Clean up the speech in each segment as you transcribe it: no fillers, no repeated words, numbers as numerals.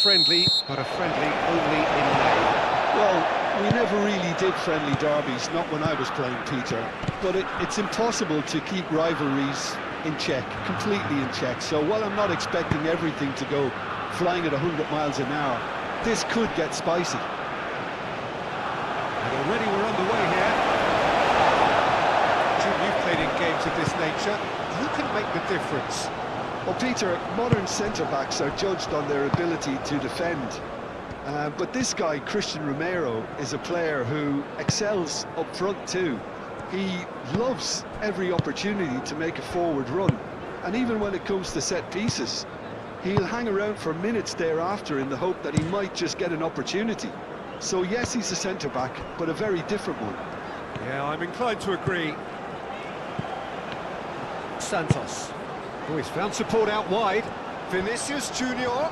friendly, but a friendly only in name. Well, we never really did friendly derbies, not when I was playing, Peter. But it's impossible to keep rivalries in check, completely in check. So while I'm not expecting everything to go flying at 100 miles an hour, this could get spicy. And already we're underway here. Jim, you've played in games of this nature. Who can make the difference? Well, Peter, modern centre-backs are judged on their ability to defend. But this guy, Christian Romero, is a player who excels up front too. He loves every opportunity to make a forward run. And even when it comes to set pieces, he'll hang around for minutes thereafter in the hope that he might just get an opportunity. So yes, he's a centre-back, but a very different one. Yeah, I'm inclined to agree. Santos. Oh, he's found support out wide. Vinicius Junior.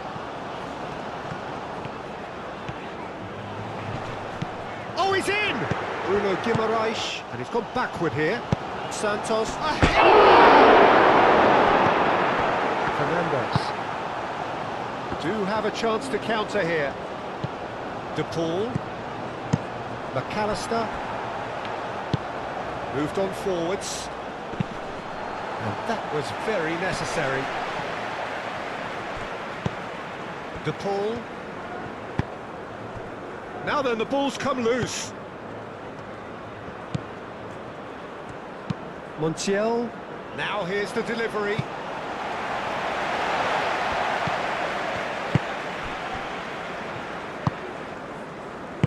Oh, he's in! Bruno Guimaraes, and he's gone backward here. Santos. Fernandez. Do have a chance to counter here. De Paul. McAllister. Moved on forwards. And that was very necessary. De Paul. Now then, the ball's come loose. Montiel. Now here's the delivery.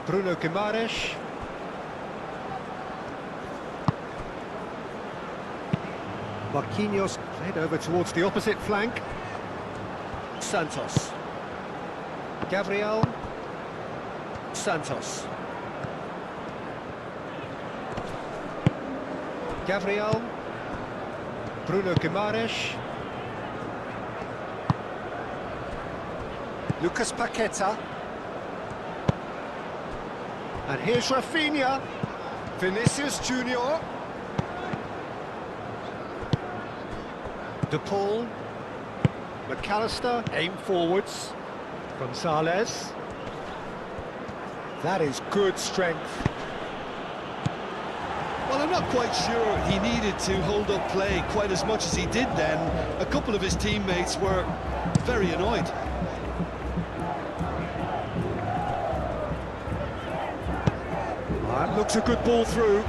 Bruno Guimaraes. Marquinhos played over towards the opposite flank. Santos. Gabriel. Santos. Gabriel. Bruno Guimaraes. Lucas Paqueta. And here's Rafinha. Vinicius Junior. De Paul. McAllister. Aim forwards. Gonzalez. That is good strength. Well, I'm not quite sure he needed to hold up play quite as much as he did then. A couple of his teammates were very annoyed. That looks a good ball through.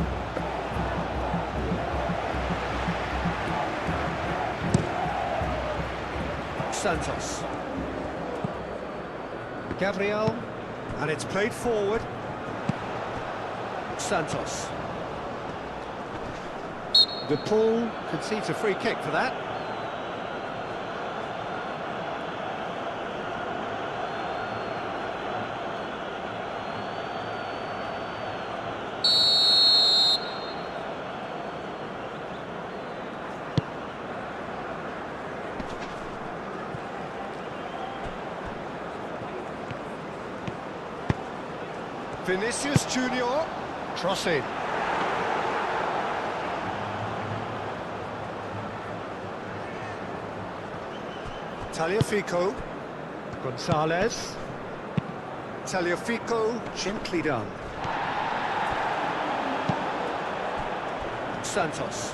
Santos. Gabriel. And it's played forward. Santos. De Paul concedes a free kick for that. Vinicius Junior. Crossing. Tagliafico. Gonzalez. Tagliafico, gently done. Santos.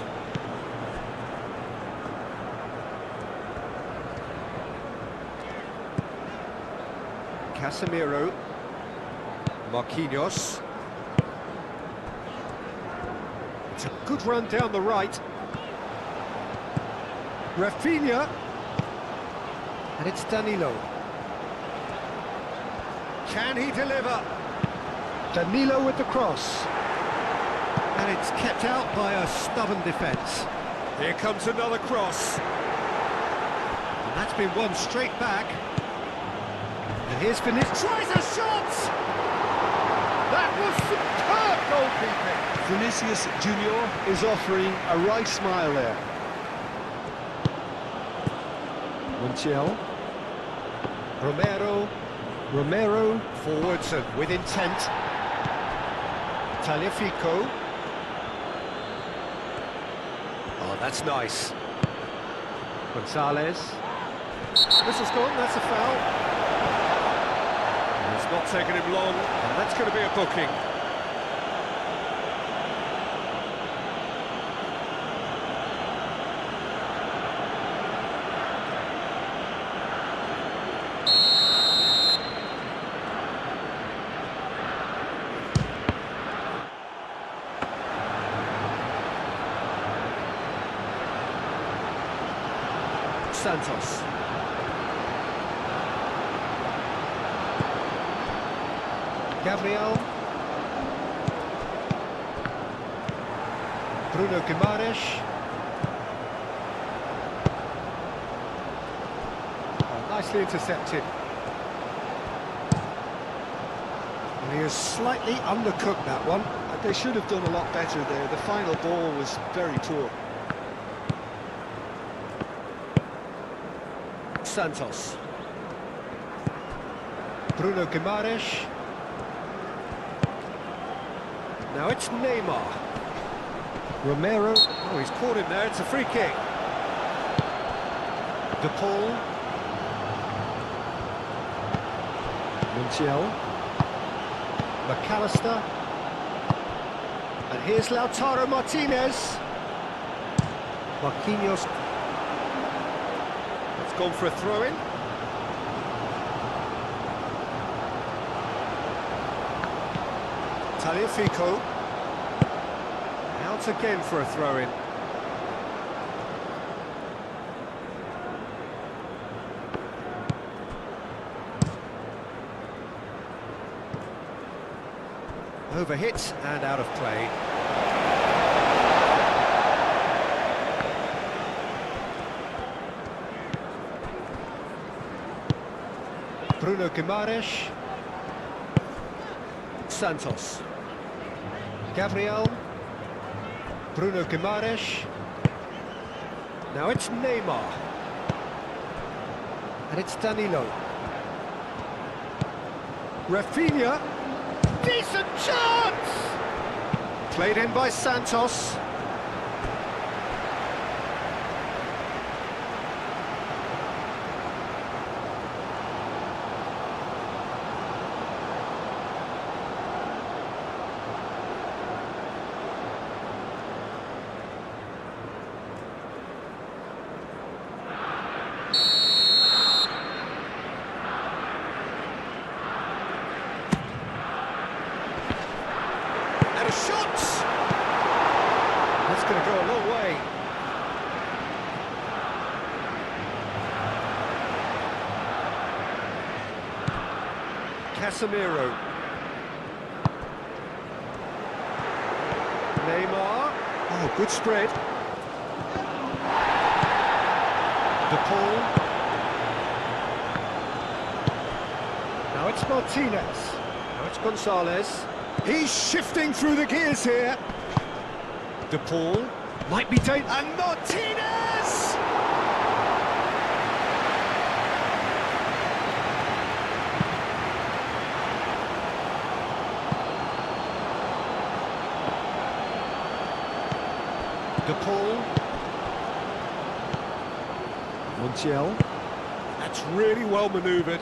Casemiro. Marquinhos. It's a good run down the right. Rafinha. And it's Danilo. Can he deliver? Danilo with the cross. And it's kept out by a stubborn defence. Here comes another cross. And that's been won straight back. And here's Vinicius. Tries a shot! That was superb goalkeeping! Vinicius Junior is offering a right smile there. Montiel. Romero forwards and with intent. Tagliafico. Oh, that's nice. Gonzalez. Whistle's gone, that's a foul. Not taking him long, and that's going to be a booking. Santos. Gabriel. Bruno Guimaraes. Oh, nicely intercepted. And he has slightly undercooked that one. They should have done a lot better there. The final ball was very poor. Santos. Bruno Guimaraes. Now it's Neymar. Romero. Oh, he's caught him there. It's a free kick. De Paul. Montiel. McAllister. And here's Lautaro Martinez. Marquinhos. It's gone for a throw-in. Taliafico. Out again for a throw-in. Overhit and out of play. Bruno Guimaraes. Santos. Gabriel. Bruno Guimaraes. Now it's Neymar. And it's Danilo. Rafinha. Decent chance! Played in by Santos. And a shot! That's going to go a long way. Casemiro. Neymar. Oh, good spread. De Paul. Now it's Martinez. Now it's Gonzalez. He's shifting through the gears here. De Paul. Might be dangerous. And Martinez! De Paul. Montiel. That's really well manoeuvred.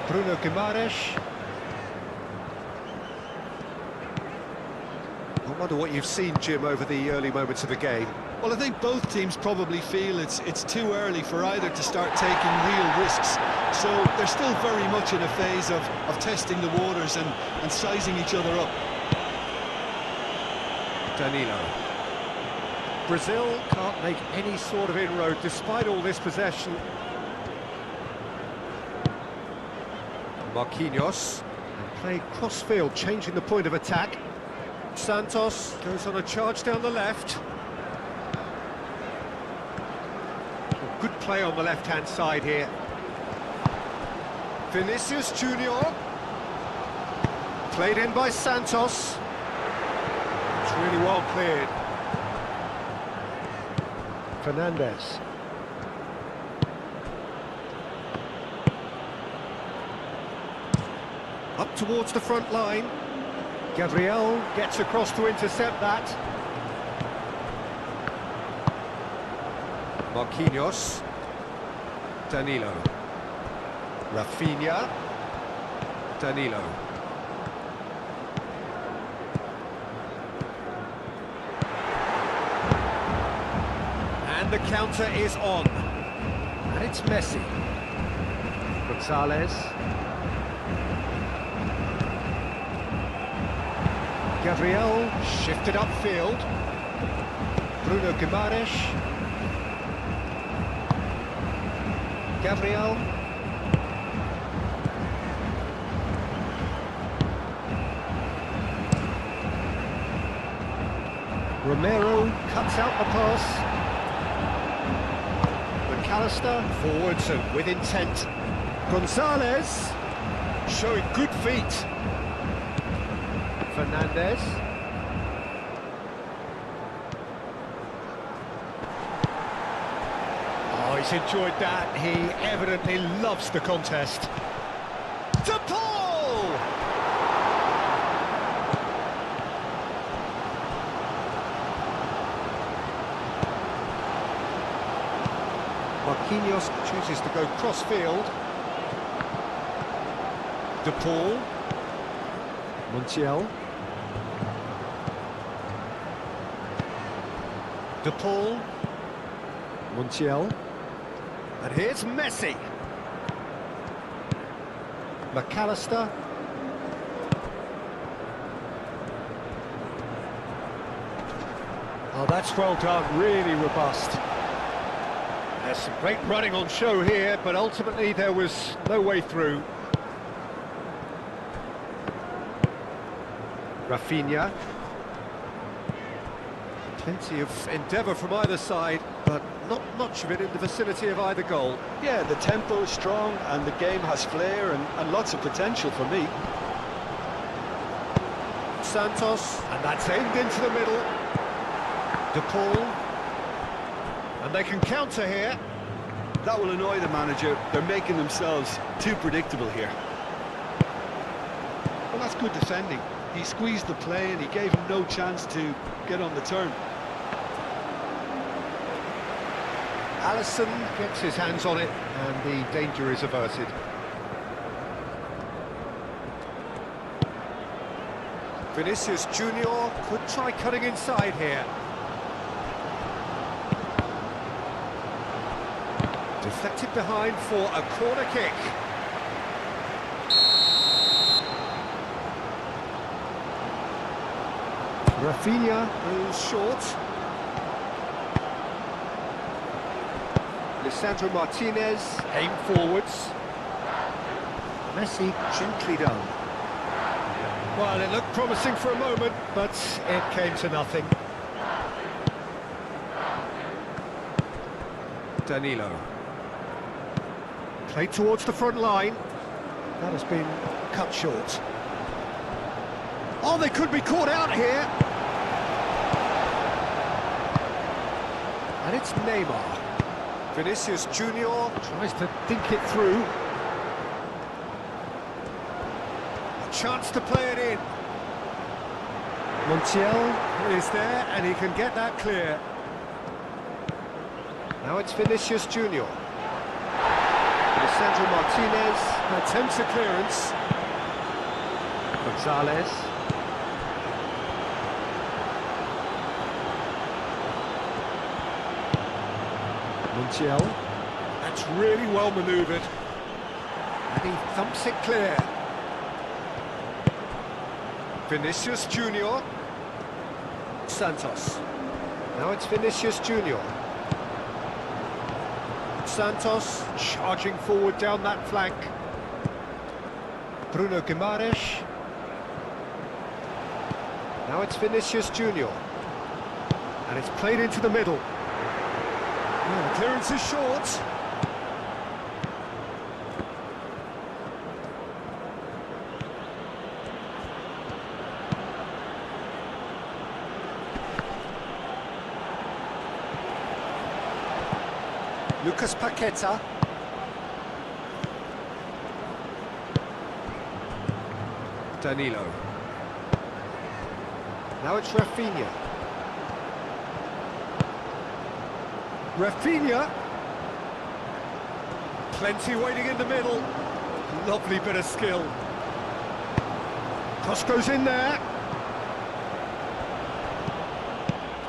Bruno Guimaraes. I wonder what you've seen, Jim, over the early moments of the game. Well, I think both teams probably feel it's too early for either to start taking real risks. So they're still very much in a phase of testing the waters and sizing each other up. Danilo. Brazil can't make any sort of inroad despite all this possession. Marquinhos. And played cross-field, changing the point of attack. Santos goes on a charge down the left. Good play on the left-hand side here. Vinicius Junior. Played in by Santos. It's really well cleared. Fernandez. Up towards the front line. Gabriel gets across to intercept that. Marquinhos. Danilo. Rafinha. Danilo. And the counter is on. And it's Messi. Gonzalez. Gabriel shifted upfield. Bruno Guimaraes. Gabriel. Romero cuts out the pass. McAllister forwards and with intent. Gonzalez showing good feet. Fernandez. Oh, he's enjoyed that. He evidently loves the contest. To Paul! Marquinhos chooses to go cross-field. De Paul. Montiel. De Paul. Montiel. And here's Messi. McAllister. Oh, that's well done, really robust. There's some great running on show here, but ultimately there was no way through. Rafinha. Plenty of endeavour from either side, but not much of it in the vicinity of either goal. Yeah, the tempo is strong and the game has flair and lots of potential for me. Santos, and that's aimed into the middle. De Paul. And they can counter here. That will annoy the manager. They're making themselves too predictable here. Well, that's good defending. He squeezed the play and he gave him no chance to get on the turn. Alisson gets his hands on it and the danger is averted. Vinicius Junior could try cutting inside here. Deflected behind for a corner kick. Rafinha moves short. Lisandro Martinez aim forwards. Messi gently done. Well, it looked promising for a moment, but it came to nothing. Danilo. Played towards the front line. That has been cut short. Oh, they could be caught out here. And it's Neymar. Vinicius Junior tries to think it through. A chance to play it in. Montiel is there and he can get that clear. Now it's Vinicius Junior. Lisandro Martinez attempts a clearance. Gonzalez. Montiel. That's really well manoeuvred. And he thumps it clear. Vinicius Junior. Santos. Now it's Vinicius Junior. Santos charging forward down that flank. Bruno Guimaraes. Now it's Vinicius Junior. And it's played into the middle. The clearance is short. Lucas Paqueta. Danilo. Now it's Rafinha. Rafinha. Plenty waiting in the middle. Lovely bit of skill. Cross goes in there.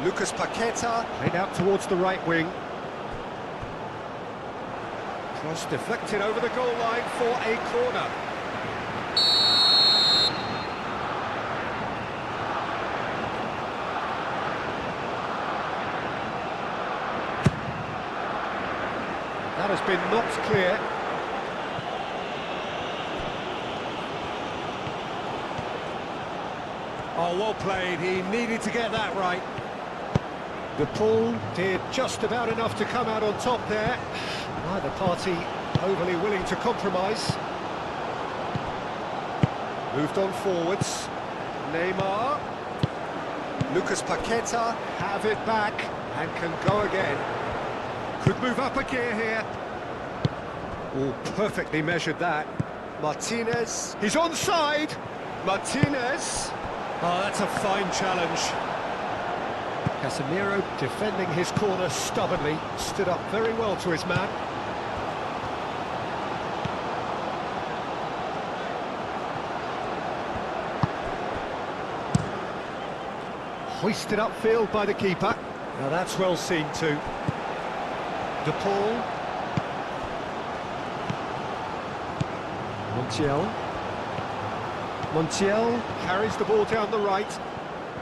Lucas Paqueta. Played out towards the right wing. Cross deflected over the goal line for a corner. That has been knocked clear. Oh, well played. He needed to get that right. The pull did just about enough to come out on top there. Neither party overly willing to compromise. Moved on forwards. Neymar. Lucas Paqueta have it back and can go again. Could move up a gear here. Oh, perfectly measured that. Martinez. He's onside. Martinez. Oh, that's a fine challenge. Casemiro defending his corner stubbornly. Stood up very well to his man. Hoisted upfield by the keeper. Now that's well seen too. De Paul. Montiel carries the ball down the right.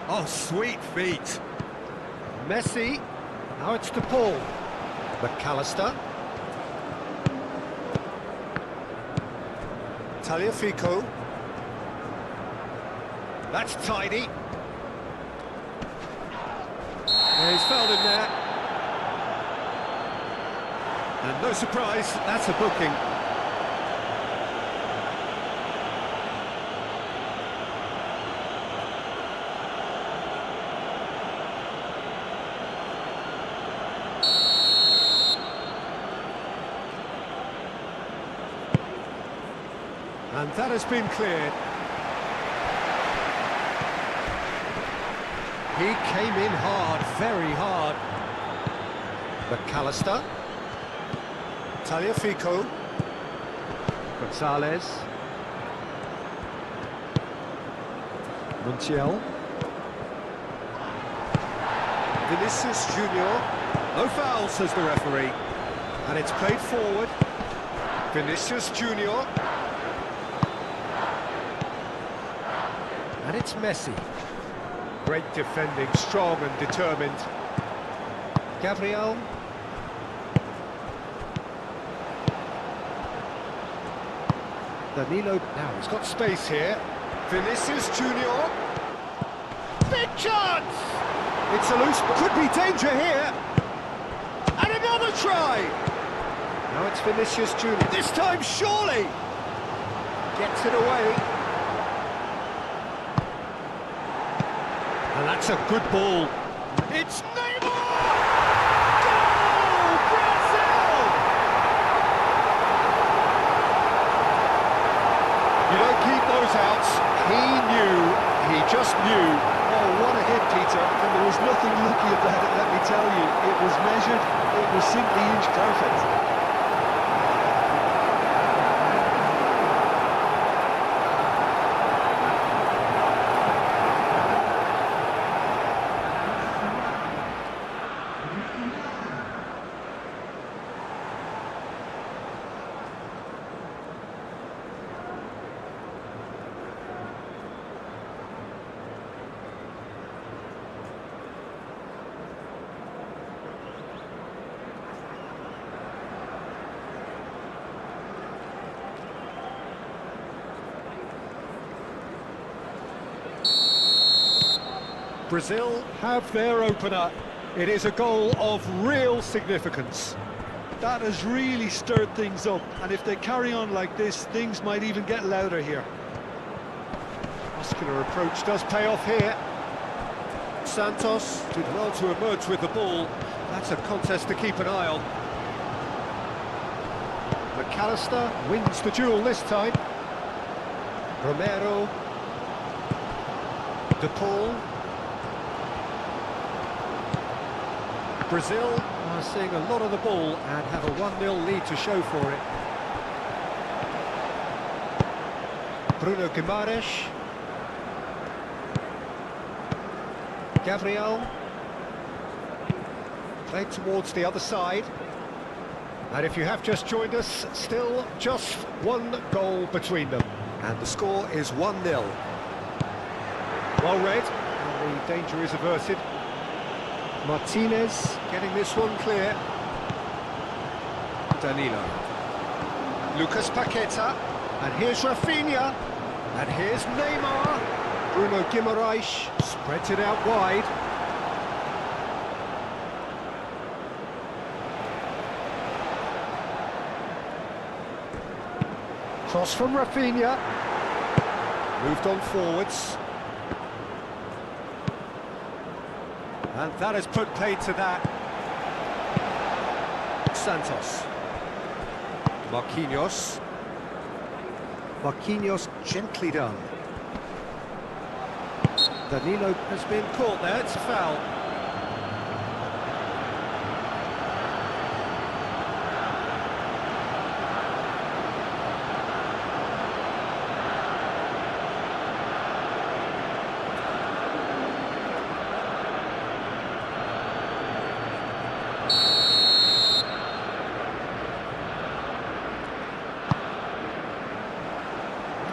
Oh, sweet feet. Messi. Now it's De Paul. McAllister. Tagliafico. That's tidy. Yeah, he's fouled him there. And no surprise, that's a booking. And that has been cleared. He came in hard, very hard. McAllister. Tagliafico. Gonzalez. Montiel. Vinicius Junior. No foul, says the referee. And it's played forward. Vinicius Junior. And it's Messi. Great defending, strong and determined. Gabriel. Danilo, now he's got space here. Vinicius Junior. Big chance! It's a loose, could be danger here. And another try! Now it's Vinicius Junior. This time, surely! Gets it away. And that's a good ball. It's Neymar! Goal! Brazil! You don't keep those outs. He just knew. Oh, what a hit, Peter. And there was nothing lucky about it, let me tell you. It was measured, it was simply inch perfect. Brazil have their opener. It is a goal of real significance. That has really stirred things up, and if they carry on like this, things might even get louder here. Muscular approach does pay off here. Santos did well to emerge with the ball. That's a contest to keep an eye on. McAllister wins the duel this time. Romero. De Paul. Brazil are seeing a lot of the ball and have a 1-0 lead to show for it. Bruno Guimaraes. Gabriel. Played towards the other side. And if you have just joined us, still just one goal between them. And the score is 1-0. Well read, and the danger is averted. Martinez getting this one clear. Danilo. Lucas Paqueta. And here's Rafinha. And here's Neymar. Bruno Guimaraes spreads it out wide. Cross from Rafinha. Moved on forwards. And that has put paid to that. Santos. Marquinhos. Marquinhos gently done. Danilo has been caught there, it's a foul.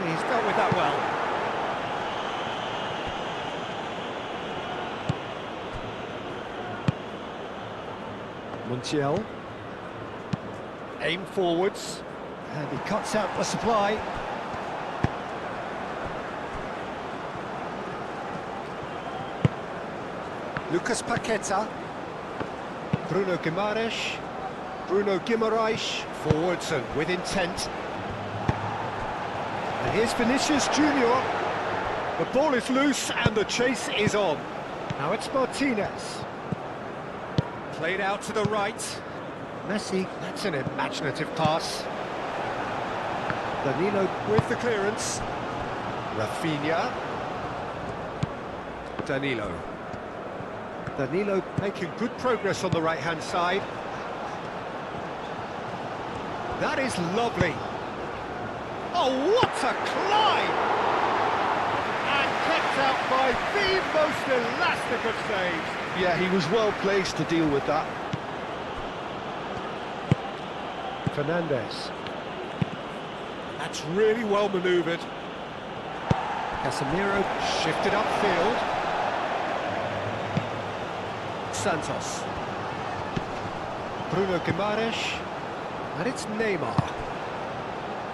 He's dealt with that well. Montiel. Aim forwards. And he cuts out the supply. Lucas Paqueta. Bruno Guimaraes. Bruno Guimaraes. Forwards and with intent. And here's Vinicius Junior. The ball is loose and the chase is on. Now it's Martinez. Played out to the right. Messi, that's an imaginative pass. Danilo with the clearance. Rafinha. Danilo. Danilo making good progress on the right-hand side. That is lovely. Oh, what a climb! And kept out by the most elastic of saves. Yeah, he was well placed to deal with that. Fernandes. That's really well manoeuvred. Casemiro shifted upfield. Santos. Bruno Guimaraes. And it's Neymar.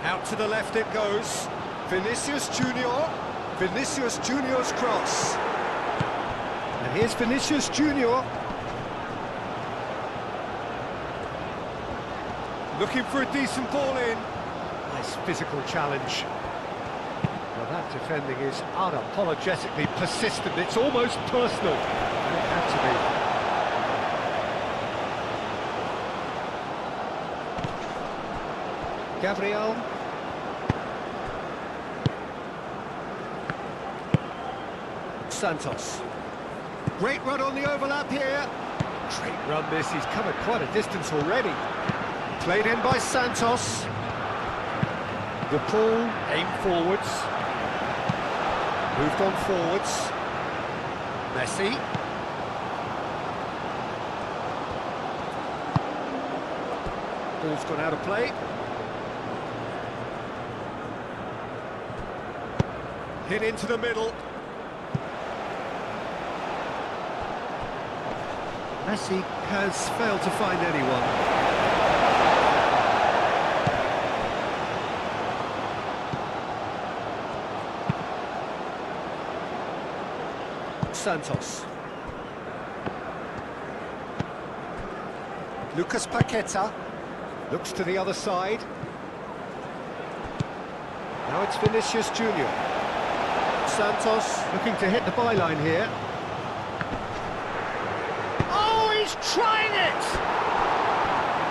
Out to the left it goes. Vinicius Junior. Vinicius Junior's cross. And here's Vinicius Junior. Looking for a decent ball in. Nice physical challenge. Well, that defending is unapologetically persistent. It's almost personal. And it had to be. Gabriel. Santos. Great run on the overlap here. Great run this, he's covered quite a distance already. Played in by Santos. The pull, aim forwards. Moved on forwards. Messi. Ball's gone out of play. Hit into the middle. Messi has failed to find anyone. Santos. Lucas Paqueta. Looks to the other side. Now it's Vinicius Junior. Santos looking to hit the byline here. Oh, he's trying it!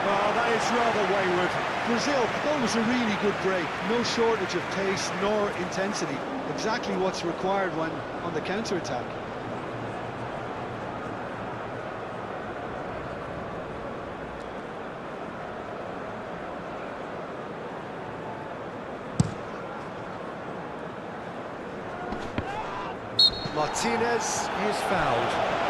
Oh, that is rather wayward. Brazil, that was a really good break. No shortage of pace nor intensity. Exactly what's required when on the counter-attack. Martinez is fouled.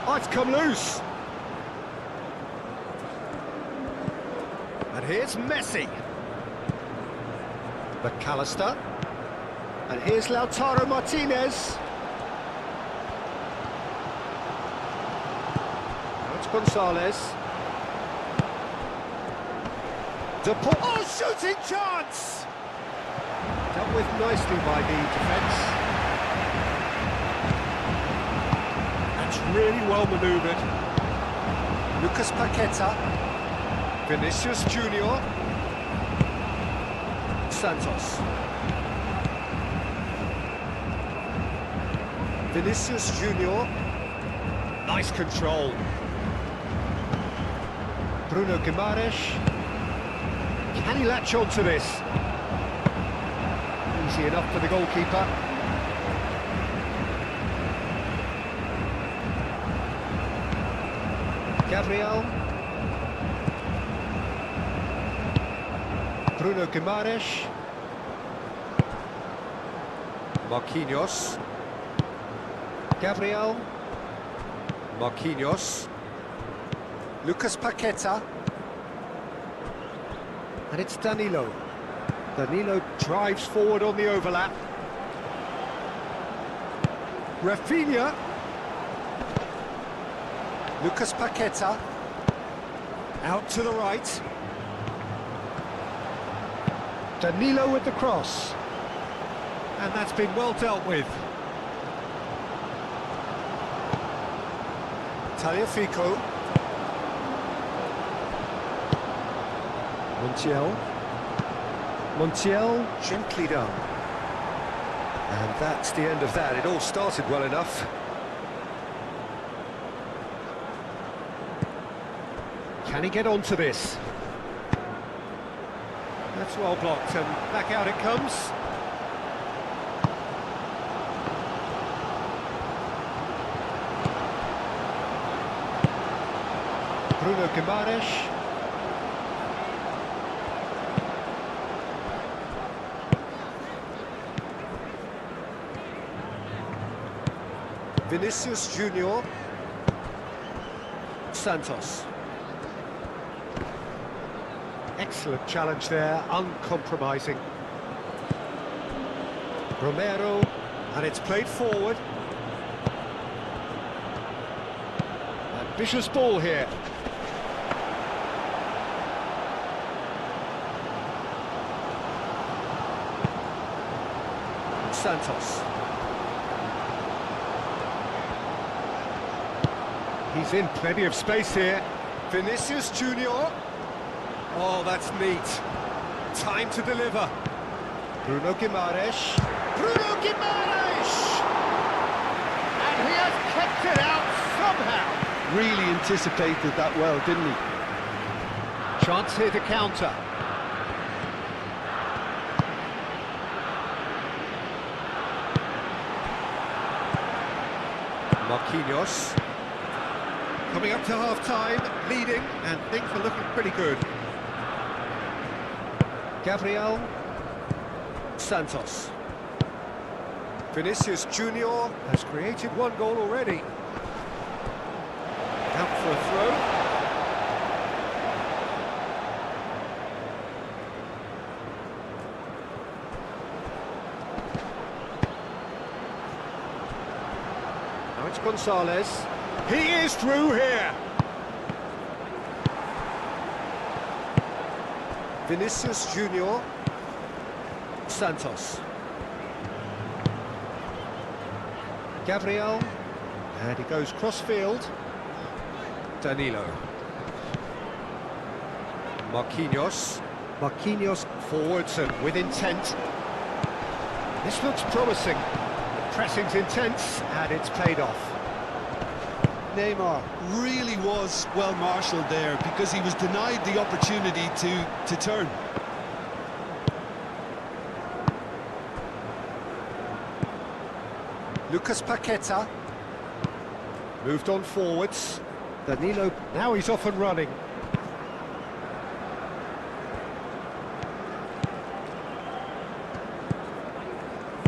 Oh, it's come loose. And here's Messi. McAllister. And here's Lautaro Martinez. Now it's Gonzalez. Oh, shooting chance! Dealt with nicely by the defence. Really well manoeuvred. Lucas Paqueta, Vinicius Junior, Santos. Vinicius Junior, nice control. Bruno Guimaraes, can he latch on to this? Easy enough for the goalkeeper. Gabriel. Bruno Guimaraes. Marquinhos. Gabriel. Marquinhos. Lucas Paqueta. And it's Danilo. Danilo drives forward on the overlap. Rafinha. Lucas Paqueta, out to the right. Danilo with the cross. And that's been well dealt with. Tagliafico. Montiel, gently done. And that's the end of that. It all started well enough. Can he get onto this? That's well blocked, and back out it comes. Bruno Guimaraes. Vinicius Junior. Santos. Excellent challenge there, uncompromising. Romero, and it's played forward. Ambitious ball here. Santos. He's in plenty of space here. Vinicius Junior. Oh, that's neat. Time to deliver. Bruno Guimaraes. Bruno Guimaraes! And he has kept it out somehow. Really anticipated that well, didn't he? Chance here to counter. Marquinhos. Coming up to half-time, leading, and things are looking pretty good. Gabriel. Santos. Vinicius Junior has created one goal already. Out for a throw. Now it's Gonzalez. He is through here. Vinicius Junior. Santos. Gabriel. And he goes cross-field. Danilo. Marquinhos. Marquinhos forwards and with intent. This looks promising. The pressing's intense and it's paid off. Neymar really was well marshalled there because he was denied the opportunity to turn. Lucas Paqueta. Moved on forwards. Danilo, now he's off and running.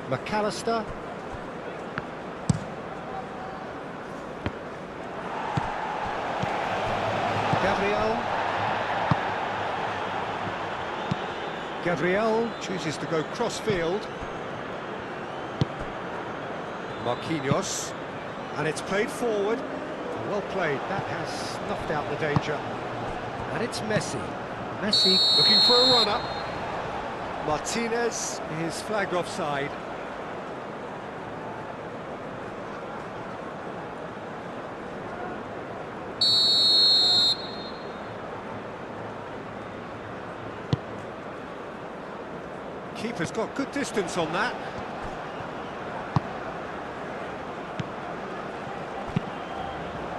McAllister. Gabriel chooses to go cross-field. Marquinhos. And it's played forward. Well played, that has snuffed out the danger. And it's Messi. Messi looking for a run-up. Martinez is flagged offside. Keeper's got good distance on that.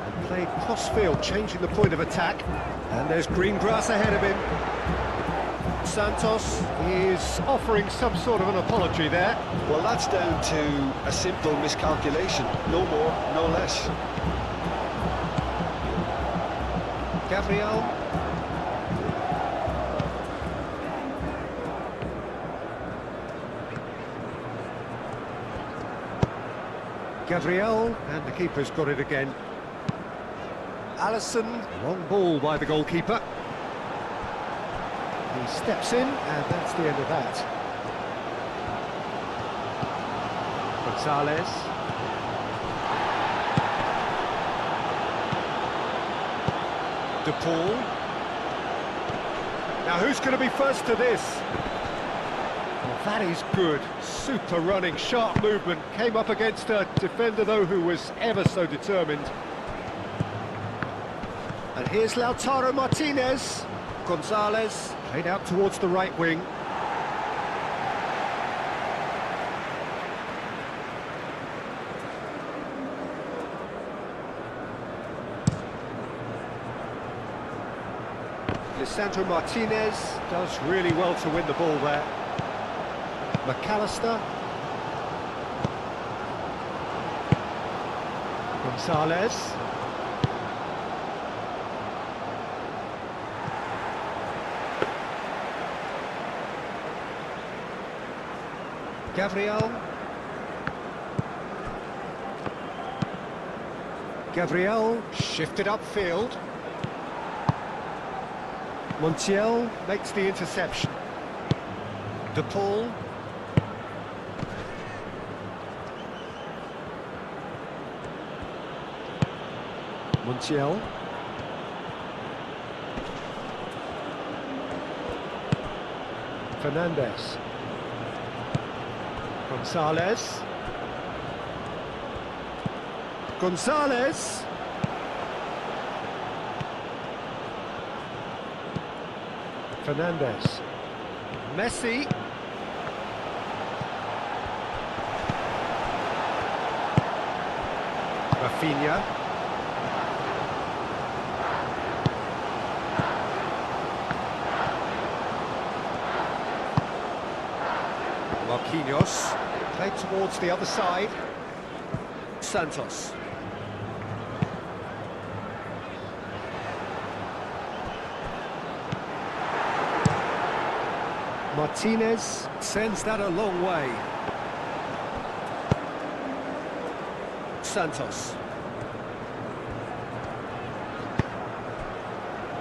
And played cross-field, changing the point of attack. And there's green grass ahead of him. Santos is offering some sort of an apology there. Well, that's down to a simple miscalculation. No more, no less. Gabriel. Gabriel, and the keeper's got it again. Alisson, long ball by the goalkeeper. He steps in, and that's the end of that. Gonzalez. De Paul. Now who's going to be first to this? Well, that is good. Super running, sharp movement. Came up against a defender, though, who was ever so determined. And here's Lautaro Martinez. Gonzalez played out towards the right wing. Lisandro Martinez does really well to win the ball there. McAllister. Gonzalez. Gabriel. Gabriel shifted upfield. Montiel makes the interception. De Paul. Montiel. Fernandez. Gonzalez. Gonzalez. Fernandez. Messi. Rafinha. Marquinhos. Played towards the other side. Santos. Martinez sends that a long way. Santos.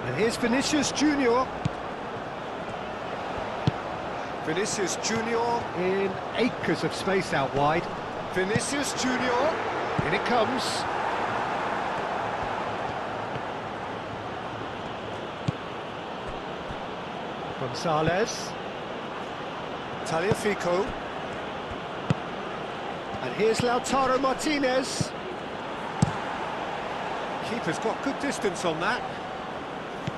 And here's Vinicius Junior. Vinicius Junior in acres of space out wide. Vinicius Junior, in it comes. Gonzalez. Tagliafico. And here's Lautaro Martinez. Keeper's got good distance on that.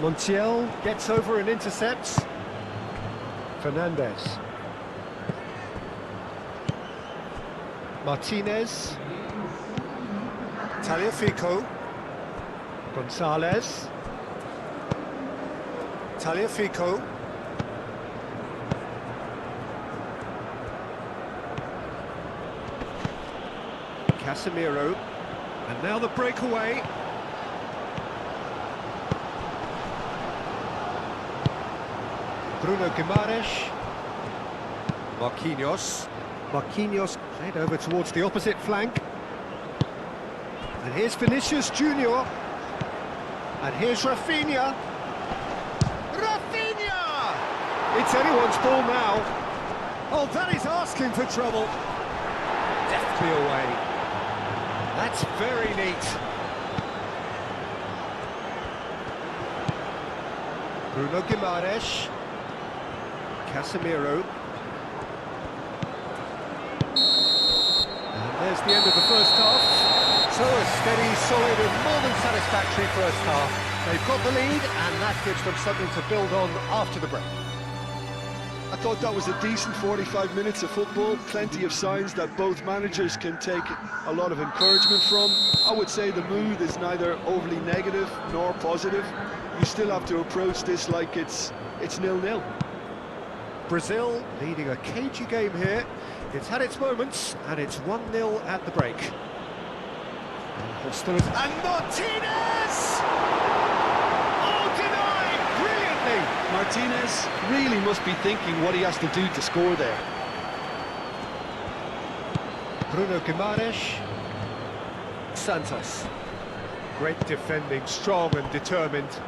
Montiel gets over and intercepts. Fernandez. Martinez. Tagliafico. Gonzalez. Tagliafico. Casemiro. And now the breakaway. Bruno Guimaraes. Marquinhos played over towards the opposite flank. And here's Vinicius Junior. And here's Rafinha. Rafinha! It's anyone's ball now. Oh, that is asking for trouble. Deftly away. That's very neat. Bruno Guimaraes. Casemiro. And there's the end of the first half. So a steady, solid and more than satisfactory first half. They've got the lead and that gives them something to build on after the break. I thought that was a decent 45 minutes of football, plenty of signs that both managers can take a lot of encouragement from. I would say the mood is neither overly negative nor positive. You still have to approach this like it's 0-0. Brazil leading a cagey game here. It's had its moments and it's 1-0 at the break. And hostility. And Martinez! Oh, denied brilliantly! Martinez really must be thinking what he has to do to score there. Bruno Guimaraes. Santos. Great defending, strong and determined.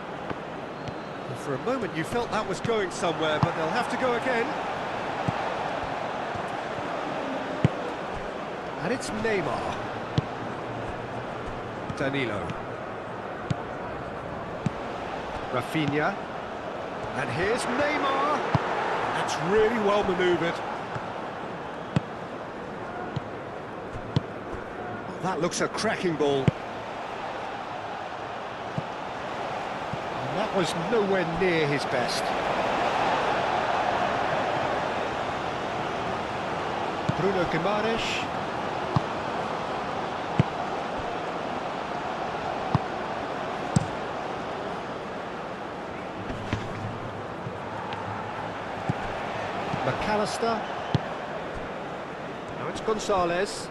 And for a moment you felt that was going somewhere, but they'll have to go again. And it's Neymar. Danilo. Rafinha. And here's Neymar. That's really well manoeuvred. Oh, that looks a cracking ball. And that was nowhere near his best. Bruno Guimaraes. McAllister. Now it's Gonzalez.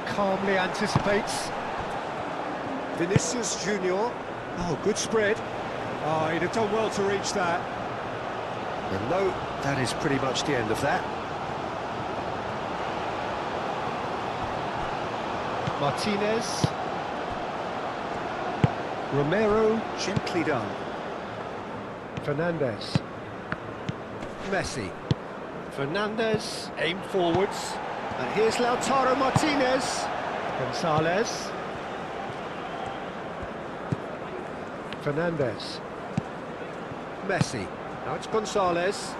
Calmly anticipates. Vinicius Junior. Oh, good spread. Oh, he'd have done well to reach that. And no, that is pretty much the end of that. Martinez. Romero, gently done. Fernandez. Messi. Fernandez, aim forwards. And here's Lautaro Martinez. Gonzalez. Fernandez. Messi. Now it's Gonzalez.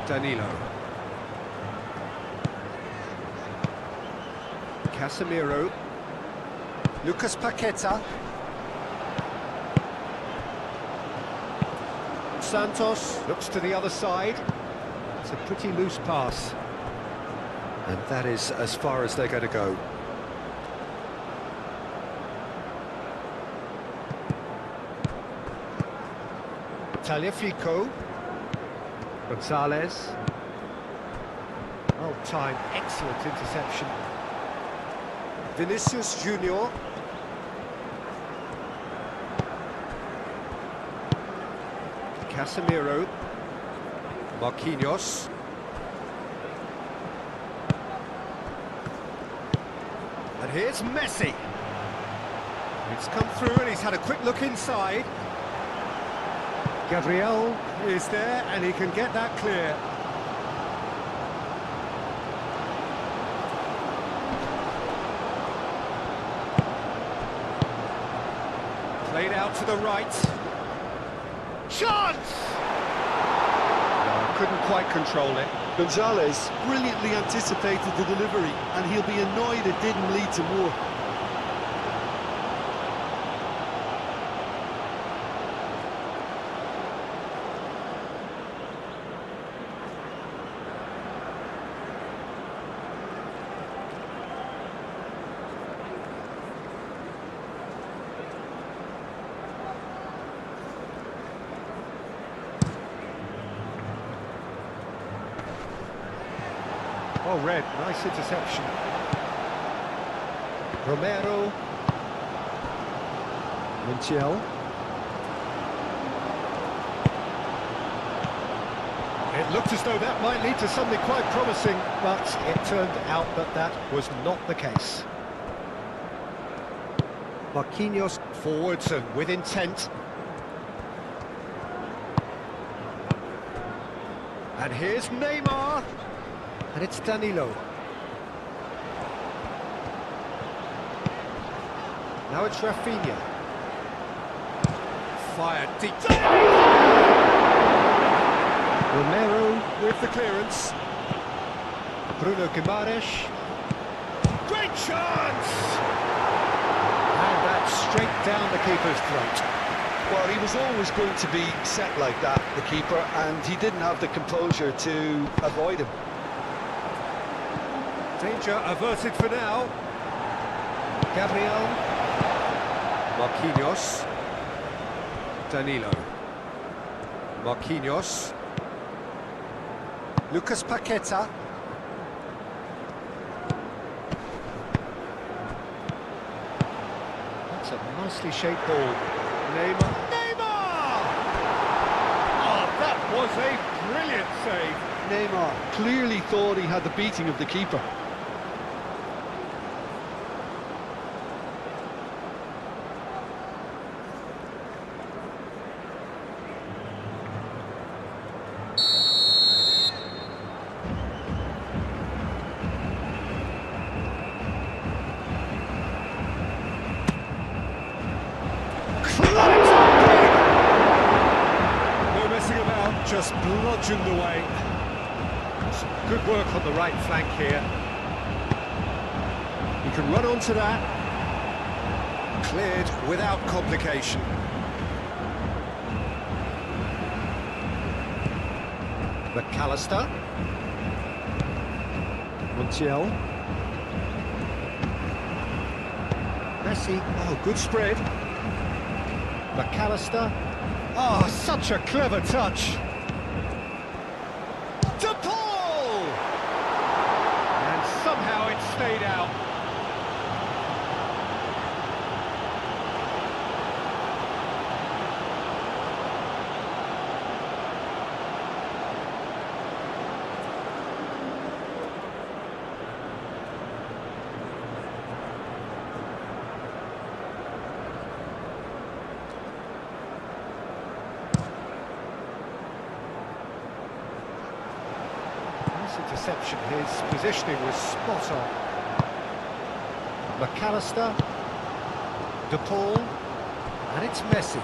Danilo. Casemiro. Lucas Paqueta. Santos looks to the other side. It's a pretty loose pass. And that is as far as they're going to go. Tagliafico. Gonzalez. Well timed, excellent interception. Vinicius Junior. Casemiro. Marquinhos. And here's Messi. It's come through and he's had a quick look inside. Gabriel is there and he can get that clear. Played out to the right. Chance! No, couldn't quite control it. Gonzalez brilliantly anticipated the delivery, and he'll be annoyed it didn't lead to more. Well read, nice interception. Romero. Montiel. It looked as though that might lead to something quite promising, but it turned out that that was not the case. Marquinhos forwards and with intent. And here's Neymar. And it's Danilo. Now it's Rafinha. Fired deep. Romero with the clearance. Bruno Guimaraes. Great chance! And that's straight down the keeper's throat. Well, he was always going to be set like that, the keeper, and he didn't have the composure to avoid him. Danger averted for now. Gabriel. Marquinhos. Danilo. Marquinhos. Lucas Paqueta. That's a nicely shaped ball. Neymar. Neymar! Oh, that was a brilliant save. Neymar clearly thought he had the beating of the keeper. No messing about, just bludgeoned away. Some good work on the right flank here. He can run onto that. Cleared without complication. McAllister. Montiel. Messi. Oh, good spread. McAllister. Oh, such a clever touch. To Paul! And somehow it stayed out. Interception, his positioning was spot on. McAllister, De Paul, and it's Messi.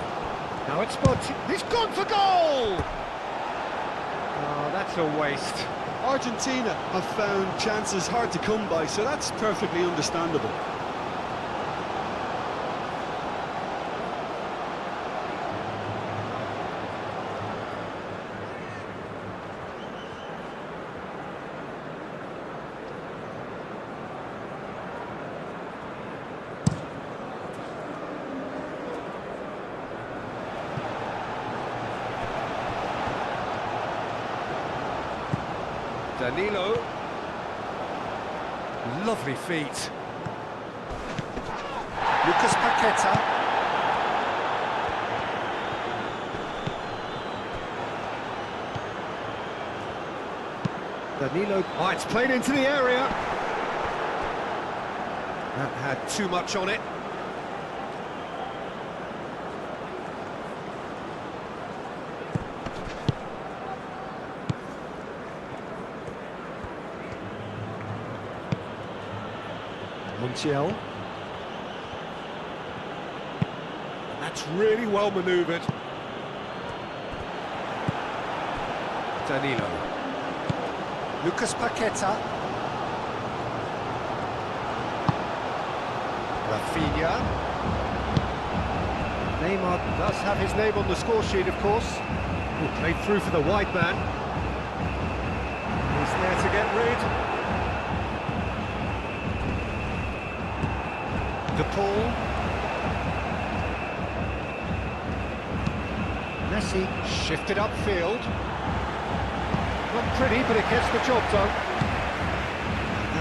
Now it's he's gone for goal! Oh, that's a waste. Argentina have found chances hard to come by, so that's perfectly understandable. Danilo. Lovely feet. Lucas Paqueta. Danilo. Oh, it's played into the area. That had too much on it. Montiel. That's really well manoeuvred. Danilo. Lucas Paqueta. Rafinha. Neymar does have his name on the score sheet, of course. Ooh, played through for the wide man. He's there to get rid. De Paul. Messi shifted upfield. Not pretty, but it gets the job done.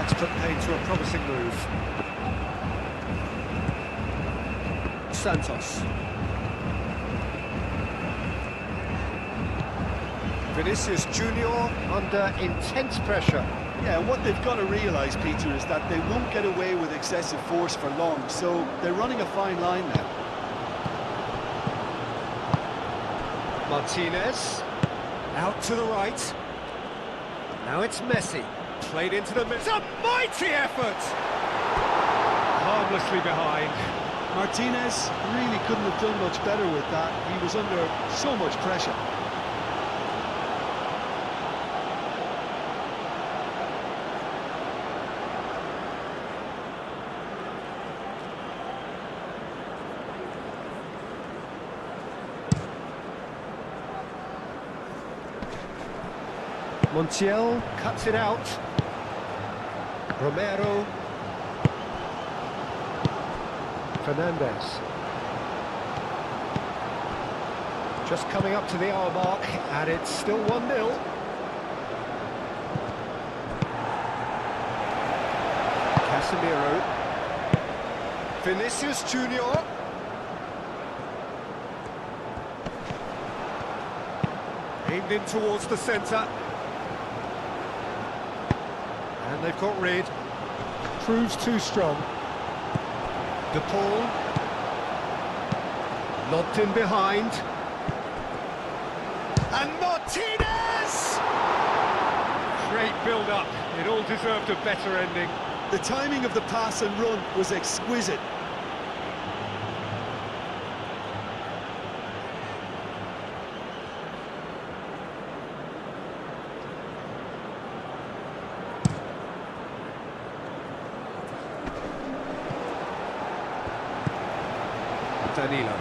That's put paid to a promising move. Santos. Vinicius Junior under intense pressure. Yeah, and what they've got to realise, Peter, is that they won't get away with excessive force for long, so they're running a fine line now. Martinez, out to the right. Now it's Messi, played into the middle. It's a mighty effort! Harmlessly behind. Martinez really couldn't have done much better with that. He was under so much pressure. Montiel cuts it out. Romero. Fernandez. Just coming up to the hour mark, and it's still 1-0. Casemiro. Vinicius Junior. Aimed in towards the centre. And they've got rid. Proves too strong. De Paul. Lobbed in behind. And Martinez! Great build-up. It all deserved a better ending. The timing of the pass and run was exquisite. Danilo.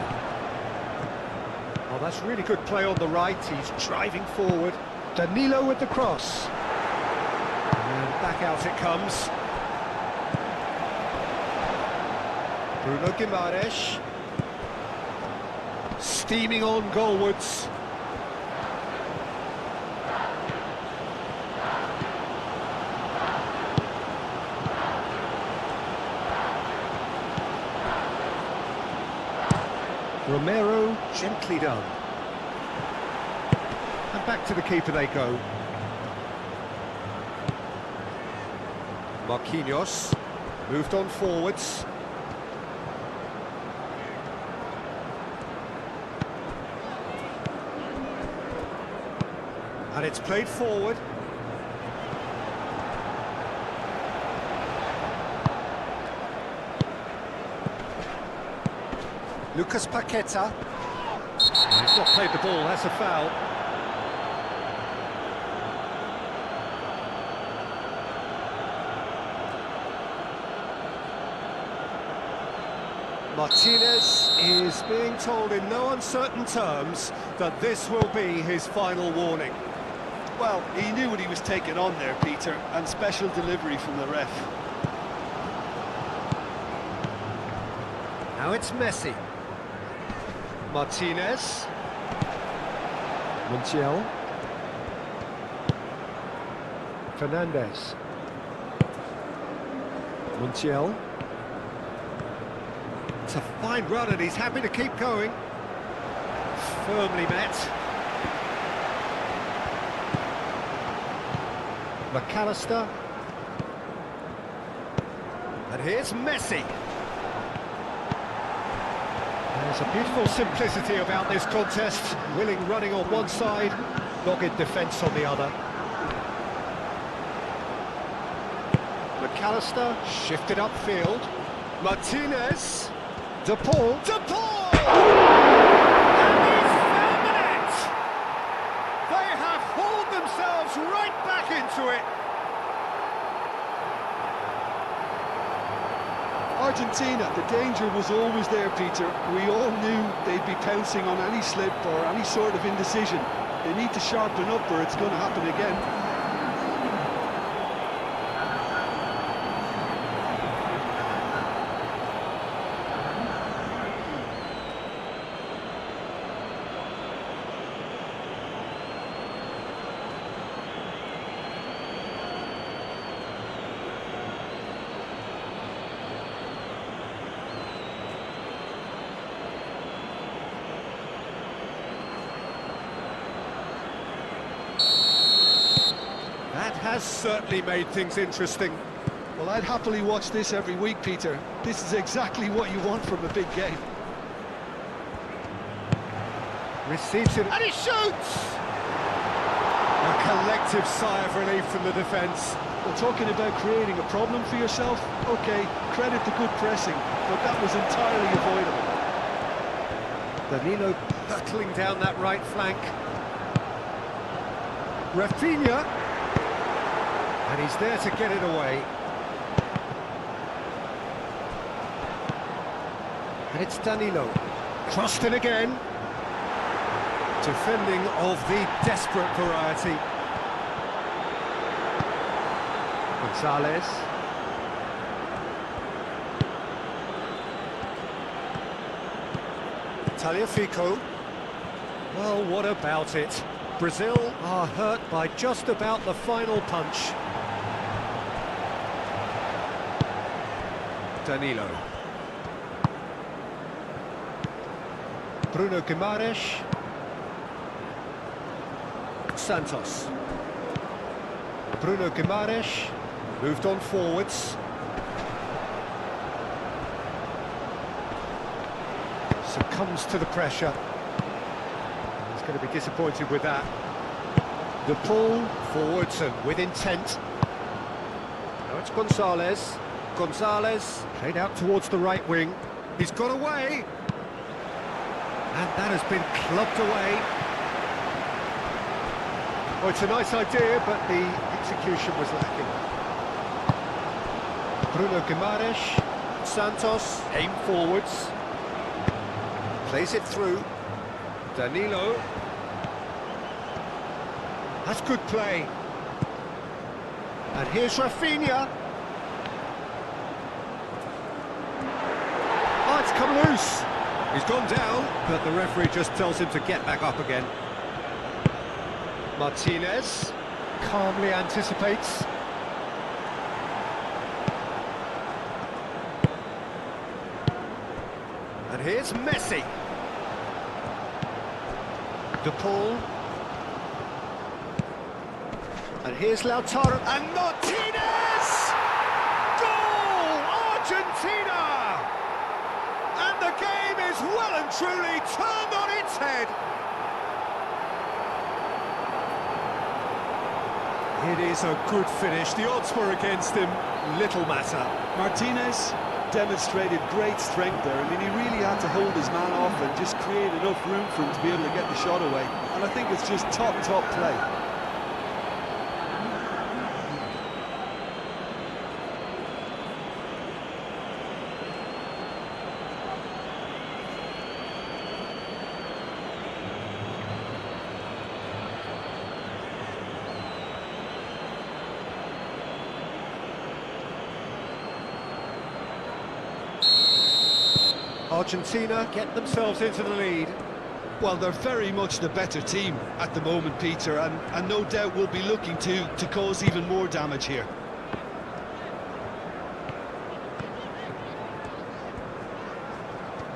Oh, that's really good play on the right. He's driving forward. Danilo with the cross. And back out it comes. Bruno Guimaraes. Steaming on goalwards. Romero, gently done. And back to the keeper they go. Marquinhos, moved on forwards. And it's played forward. Lucas Paqueta. He's not played the ball, that's a foul. Martinez is being told in no uncertain terms that this will be his final warning. Well, he knew what he was taking on there, Peter, and special delivery from the ref. Now it's Messi. Martinez. Montiel. Fernandez. Montiel. It's a fine run and he's happy to keep going. Firmly met. McAllister. And here's Messi. There's a beautiful simplicity about this contest. Willing running on one side, dogged defence on the other. McAllister shifted upfield. Martinez. De Paul. De Paul! And he's found the net! They have hauled themselves right back into it. Argentina, the danger was always there, Peter. We all knew they'd be pouncing on any slip or any sort of indecision. They need to sharpen up or it's going to happen again. has certainly made things interesting. Well, I'd happily watch this every week, Peter. This is exactly what you want from a big game. Receives it, and he shoots! A collective sigh of relief from the defence. Well, talking about creating a problem for yourself, OK, credit the good pressing, but that was entirely avoidable. Danilo hurtling down that right flank. Rafinha, and he's there to get it away. And it's Danilo, crossed in again. Defending of the desperate variety. Gonzalez. Tagliafico. Well, what about it? Brazil are hurt by just about the final punch. Danilo. Bruno Guimaraes. Santos. Bruno Guimaraes moved on forwards. Succumbs to the pressure. He's going to be disappointed with that. The pull forwards and with intent. Now it's Gonzalez. Gonzalez played out towards the right wing. He's got away. And that has been clubbed away. Oh, it's a nice idea, but the execution was lacking. Bruno Guimaraes, Santos, aim forwards. Plays it through. Danilo. That's good play. And here's Rafinha. Oh, it's come loose. He's gone down, but the referee just tells him to get back up again. Martinez calmly anticipates. And here's Messi. De Paul. And here's Lautaro. And Martinez! Goal! Argentina! And the game is well and truly turned on its head. It is a good finish. The odds were against him. Little matter. Martinez demonstrated great strength there. I mean, he really had to hold his man off and just create enough room for him to be able to get the shot away. And I think it's just top play. Argentina get themselves into the lead. Well, they're very much the better team at the moment, Peter, and no doubt will be looking to cause even more damage here.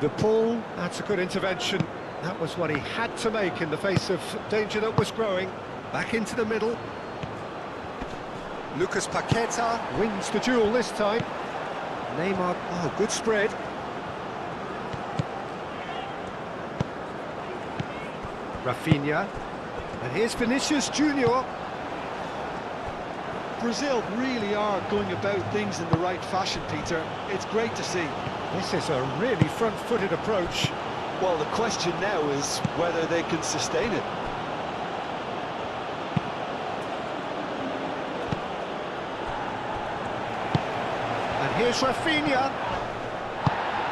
The pull, that's a good intervention. That was what he had to make in the face of danger that was growing. Back into the middle. Lucas Paqueta wins the duel this time. Neymar, oh, good spread. Rafinha, and here's Vinicius Junior. Brazil really are going about things in the right fashion, Peter. It's great to see. This is a really front-footed approach. Well, the question now is whether they can sustain it. And here's Rafinha.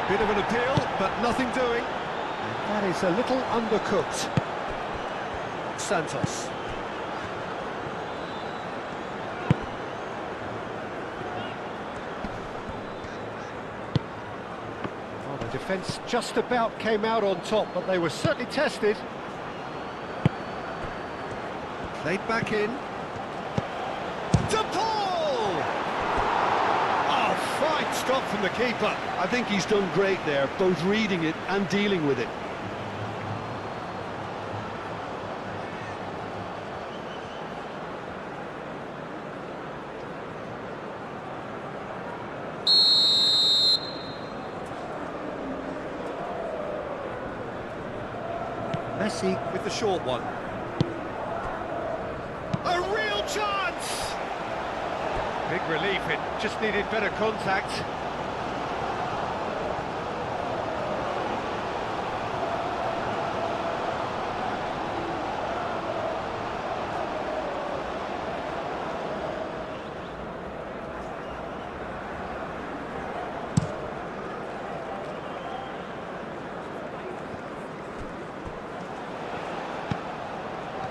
Bit of an appeal, but nothing doing. And that is a little undercooked. Santos. Well, the defence just about came out on top, but they were certainly tested. Played back in. De Paul! Oh, fine stop from the keeper. I think he's done great there, both reading it and dealing with it. Messi with the short one. A real chance! Big relief, it just needed better contact.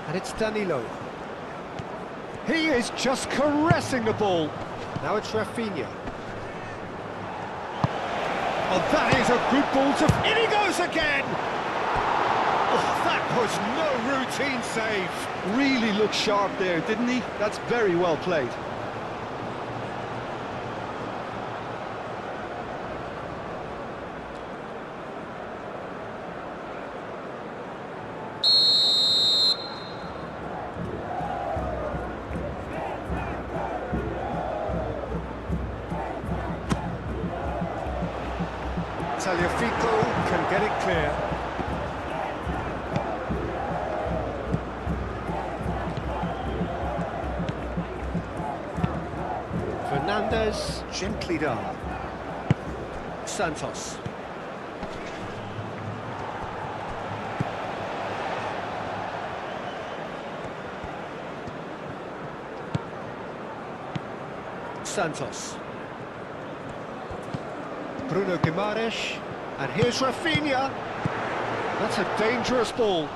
And it's Danilo. He is just caressing the ball. Now it's Rafinha. Oh, that is a good ball to... In he goes again! Oh, that was no routine save. Really looked sharp there, didn't he? That's very well played. Tagliafico can get it clear. Fernandez, gently done. Santos. Santos. Bruno Guimaraes, and here's Rafinha. That's a dangerous ball.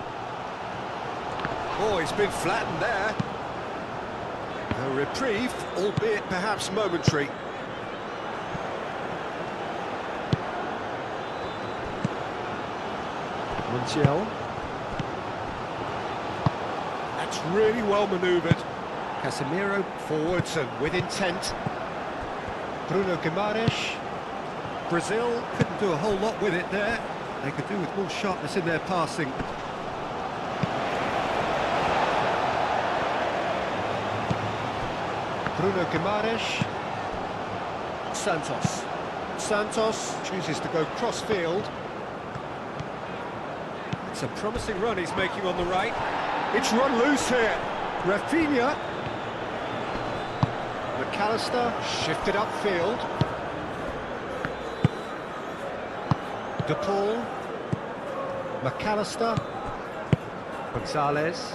Oh, he's been flattened there. A reprieve, albeit perhaps momentary. Montiel. That's really well manoeuvred. Casemiro forwards and with intent. Bruno Guimaraes. Brazil couldn't do a whole lot with it there. They could do with more sharpness in their passing. Bruno Guimaraes. Santos. Santos chooses to go cross-field. It's a promising run he's making on the right. It's run loose here. Rafinha. McAllister shifted upfield. De Paul, McAllister, Gonzalez,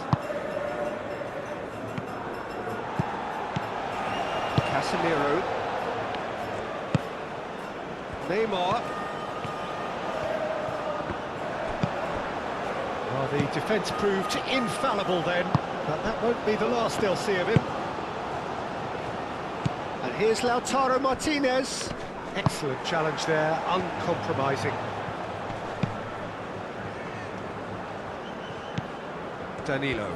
Casemiro, Neymar. Well, the defence proved infallible then, but that won't be the last they'll see of him. And here's Lautaro Martinez. Excellent challenge there, uncompromising. Danilo.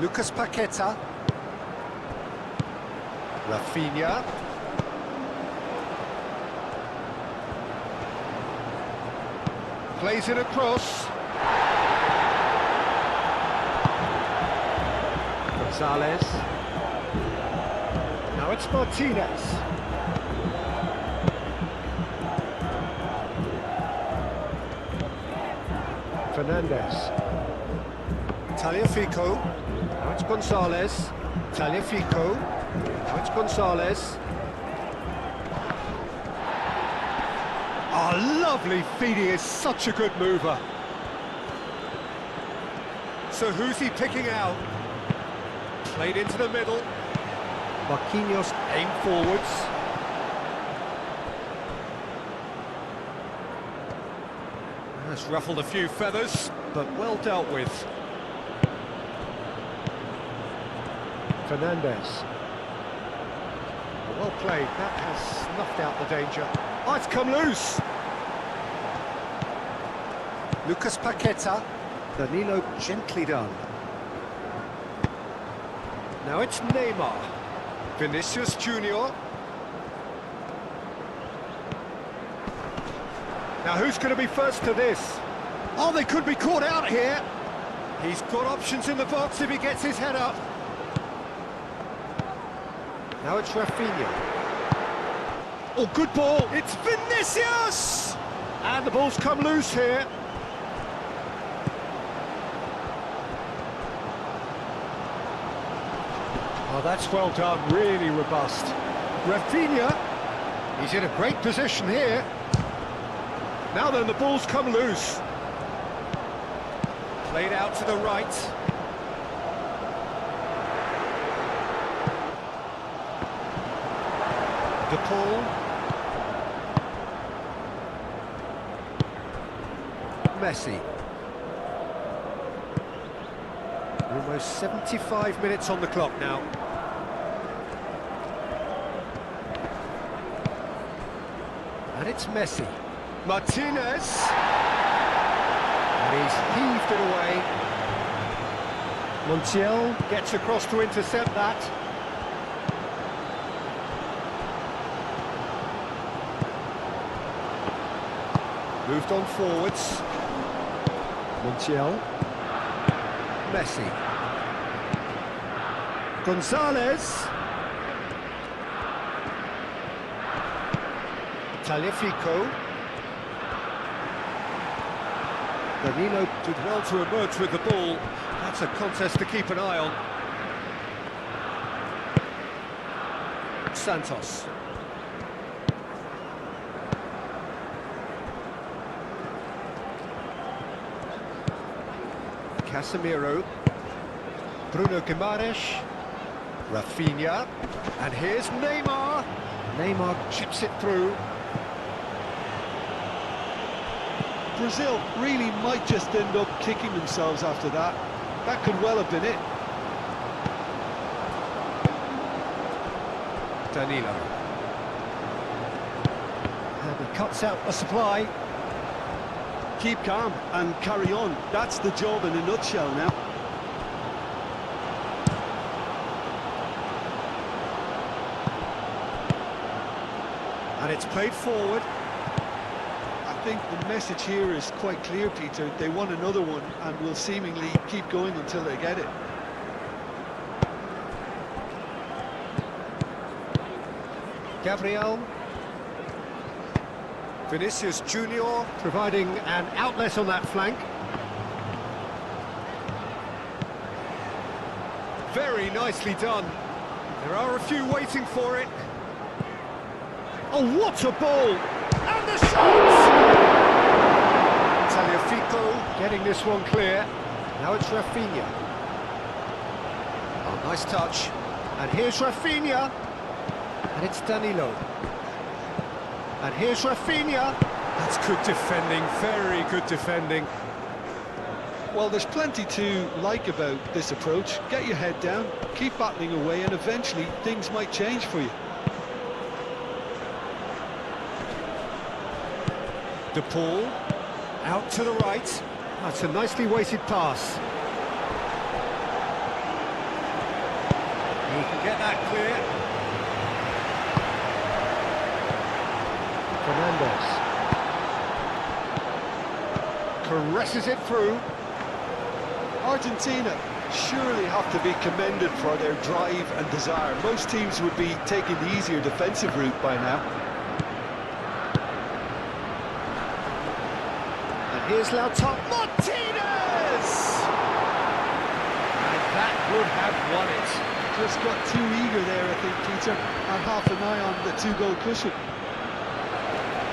Lucas Paqueta. Rafinha. Plays it across. Gonzalez. Now it's Martinez. Fernandez. Tagliafico. Now it's Gonzalez. Tagliafico. Now it's Gonzalez. Oh, lovely feed. He is such a good mover. So who's he picking out? Played into the middle. Marquinhos aim forwards. That's ruffled a few feathers, but well dealt with. Fernandez. Well played, that has snuffed out the danger. Oh, it's come loose! Lucas Paqueta. Danilo gently done. Now it's Neymar. Vinicius Junior. Now who's going to be first to this? Oh, they could be caught out here. He's got options in the box if he gets his head up. Now it's Rafinha. Oh, good ball. It's Vinicius! And the ball's come loose here. Oh, that's well done, really robust. Rafinha, he's in a great position here. Now then, the ball's come loose. Played out to the right. De Paul. Messi. Almost 75 minutes on the clock now. And it's Messi. Martinez. And he's heaved it away. Montiel gets across to intercept that. Moved on forwards. Montiel. Messi. Gonzalez. Tagliafico. Danilo did well to emerge with the ball. That's a contest to keep an eye on. Santos. Casemiro. Bruno Guimaraes. Rafinha. And here's Neymar. Neymar chips it through. Brazil really might just end up kicking themselves after that. That could well have been it. Danilo. And he cuts out the supply. Keep calm and carry on. That's the job in a nutshell now. And it's played forward. I think the message here is quite clear, Peter. They want another one and will seemingly keep going until they get it. Gabriel. Vinicius Junior providing an outlet on that flank. Very nicely done. There are a few waiting for it. Oh, what a ball! And the shot! Tagliafico getting this one clear. Now it's Rafinha. Oh, nice touch. And here's Rafinha. And it's Danilo. And here's Rafinha. That's good defending, very good defending. Well, there's plenty to like about this approach. Get your head down, keep battling away, and eventually things might change for you. De Paul, out to the right. That's a nicely weighted pass. He can get that clear. Fernandez. Caresses it through. Argentina surely have to be commended for their drive and desire. Most teams would be taking the easier defensive route by now. And here's Lautaro Martinez! And that would have won it. Just got too eager there, I think, Peter, and half an eye on the two-goal cushion.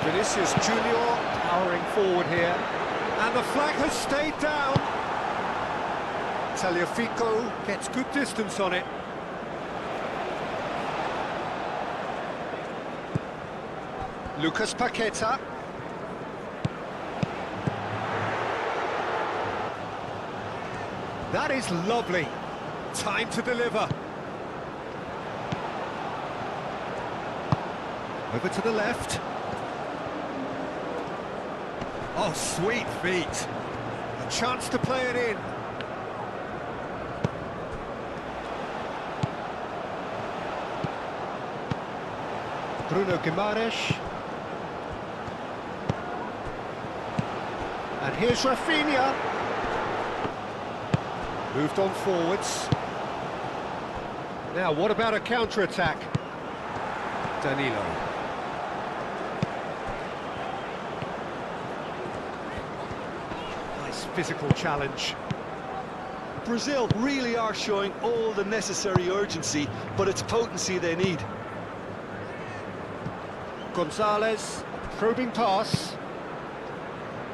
Vinicius Junior powering forward here. And the flag has stayed down. Tagliafico gets good distance on it. Lucas Paqueta. That is lovely. Time to deliver. Over to the left. Oh, sweet feet. A chance to play it in. Bruno Guimaraes. And here's Rafinha. Moved on forwards. Now, what about a counter-attack? Danilo. Nice physical challenge. Brazil really are showing all the necessary urgency, but it's potency they need. Gonzalez, probing pass.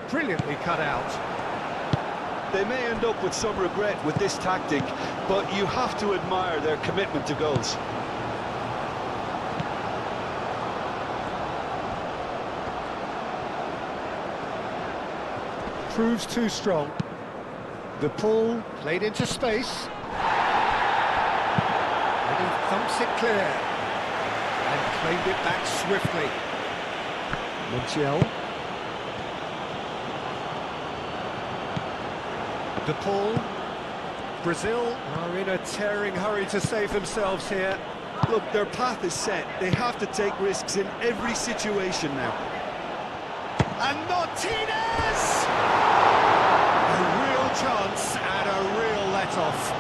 Brilliantly cut out. They may end up with some regret with this tactic, but you have to admire their commitment to goals. Proves too strong. The ball played into space. And he thumps it clear. And claimed it back swiftly. Montiel. De Paul. Brazil are in a tearing hurry to save themselves here. Look, their path is set. They have to take risks in every situation now. And Martinez! A real chance and a real let-off.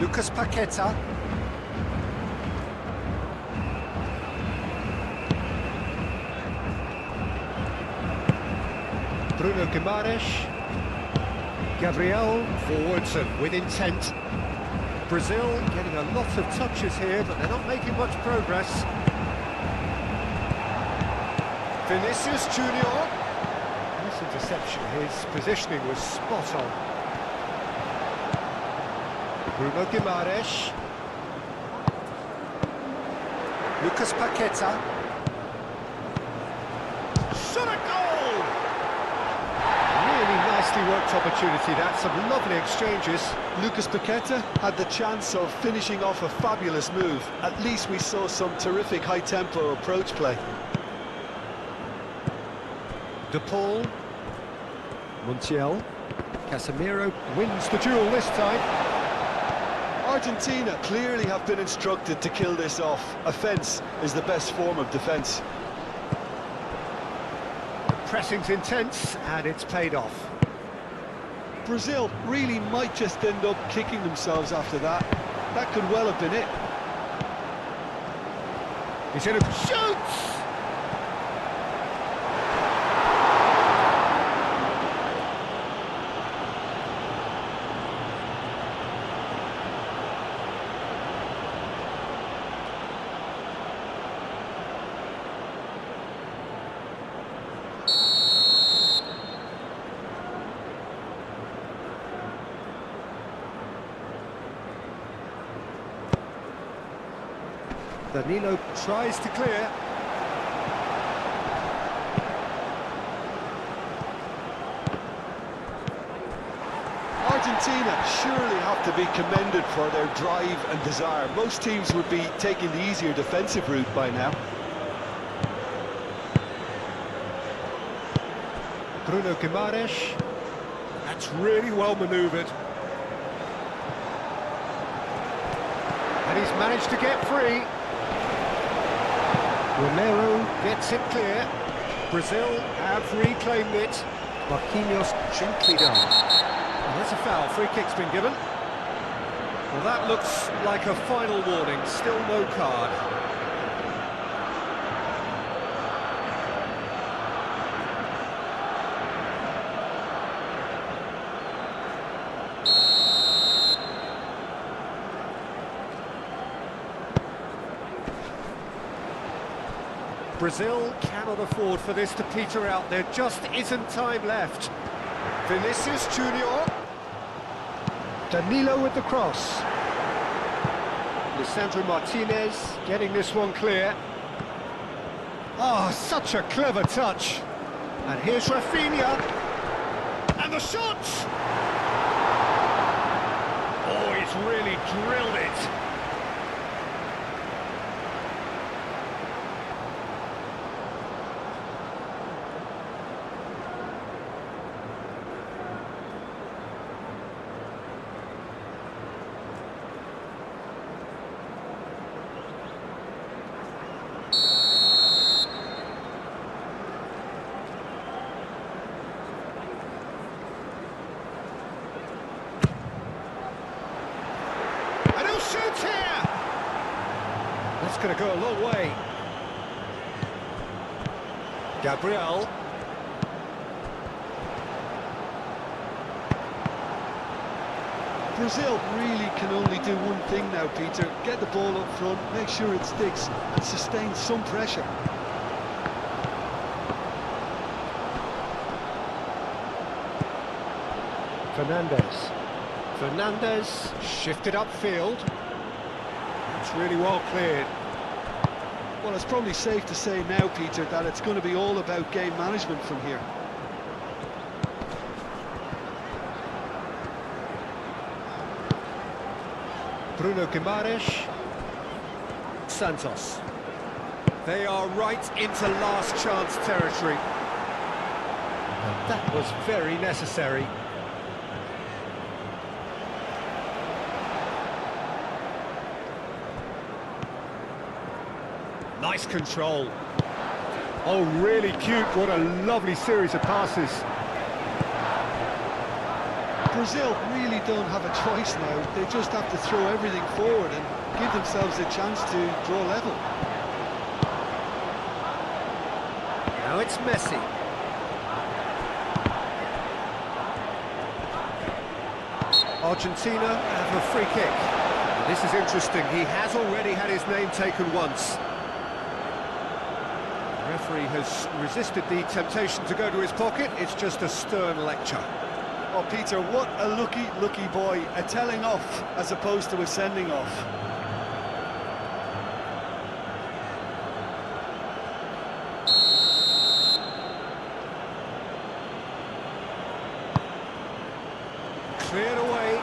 Lucas Paqueta. Bruno Guimaraes. Gabriel forwards and with intent. Brazil getting a lot of touches here, but they're not making much progress. Vinicius Junior. Nice interception, his positioning was spot on. Bruno Guimaraes. Lucas Paqueta. Shot a goal! Really nicely worked opportunity, that. Some lovely exchanges. Lucas Paqueta had the chance of finishing off a fabulous move. At least we saw some terrific high-tempo approach play. De Paul. Montiel. Casemiro wins the duel this time. Argentina clearly have been instructed to kill this off. Offence is the best form of defence. The pressing's intense and it's paid off. Brazil really might just end up kicking themselves after that. That could well have been it. He's in a shoots! Danilo tries to clear. Argentina surely have to be commended for their drive and desire. Most teams would be taking the easier defensive route by now. Bruno Guimaraes. That's really well manoeuvred. And he's managed to get free. Romero gets it clear. Brazil have reclaimed it. Marquinhos gently done. And that's a foul. Free kick's been given. Well, that looks like a final warning. Still no card. Brazil cannot afford for this to peter out. There just isn't time left. Vinicius Junior. Danilo with the cross. Lisandro Martinez getting this one clear. Oh, such a clever touch. And here's Rafinha. And the shot! Oh, he's really drilled it. That's going to go a long way. Gabriel. Brazil really can only do one thing now, Peter. Get the ball up front, make sure it sticks, and sustain some pressure. Fernandez shifted upfield. It's really well cleared. Well, it's probably safe to say now, Peter, that it's going to be all about game management from here. Bruno Guimaraes. Santos. They are right into last chance territory. And that was very necessary. Nice control. Oh, really cute. What a lovely series of passes. Brazil really don't have a choice now. They just have to throw everything forward and give themselves a chance to draw level. Now it's Messi. Argentina have a free kick. This is interesting. He has already had his name taken once. The referee has resisted the temptation to go to his pocket. It's just a stern lecture. Oh, Peter, what a lucky boy. A telling off as opposed to a sending off. Cleared away.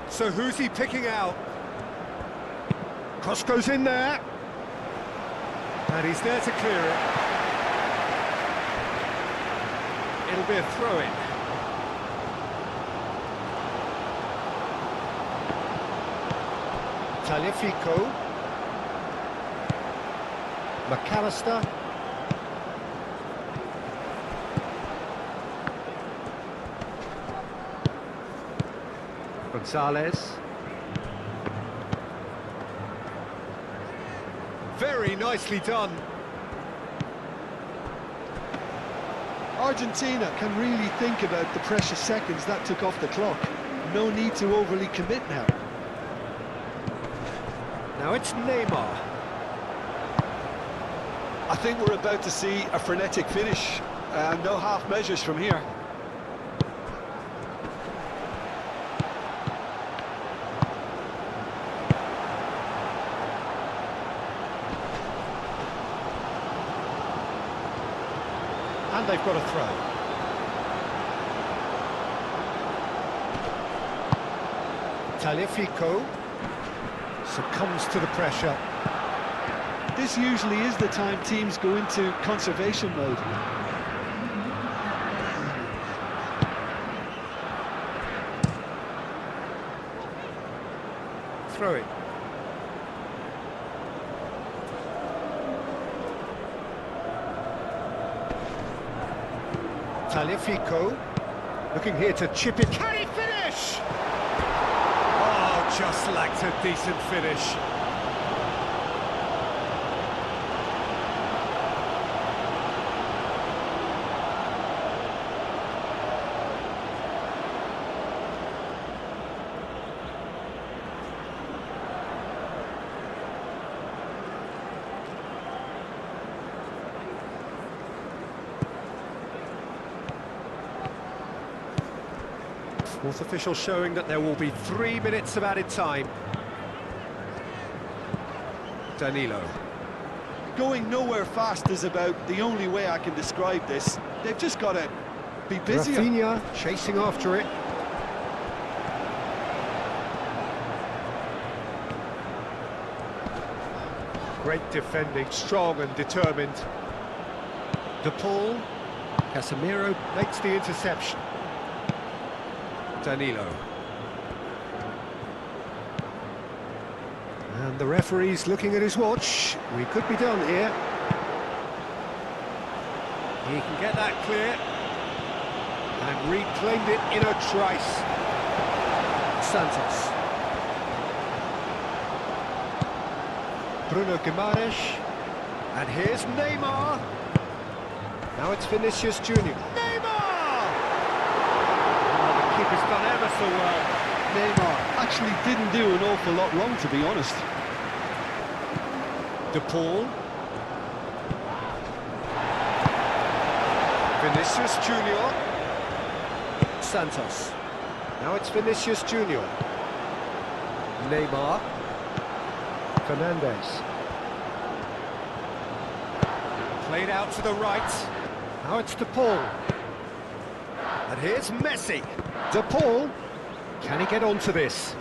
So who's he picking out? Cross goes in there. And he's there to clear it. It'll be a throw-in. Taliafico. McAllister. Gonzalez. Very nicely done. Argentina can really think about the precious seconds that took off the clock. No need to overly commit now. Now it's Neymar. I think we're about to see a frenetic finish. No half measures from here. And they've got a throw. Taliafico succumbs to the pressure. This usually is the time teams go into conservation mode. Throw it. Taliafico looking here to chip it. Can he finish? Oh, just lacked a decent finish. Fourth official showing that there will be 3 minutes of added time. Danilo. Going nowhere fast is about the only way I can describe this. They've just got to be busier. Rafinha chasing after it. Great defending, strong and determined. De Paul. Casemiro makes the interception. Danilo. And the referee's looking at his watch. We could be done here. He can get that clear. And reclaimed it in a trice. Santos. Bruno Guimaraes. And here's Neymar. Now it's Vinicius Junior. Neymar! Oh, the keeper's done ever so well. Neymar actually didn't do an awful lot wrong, to be honest. De Paul. Vinicius Junior. Santos. Now it's Vinicius Junior. Neymar. Fernandes. Played out to the right. Now it's De Paul. And here's Messi. De Paul. Can he get onto this?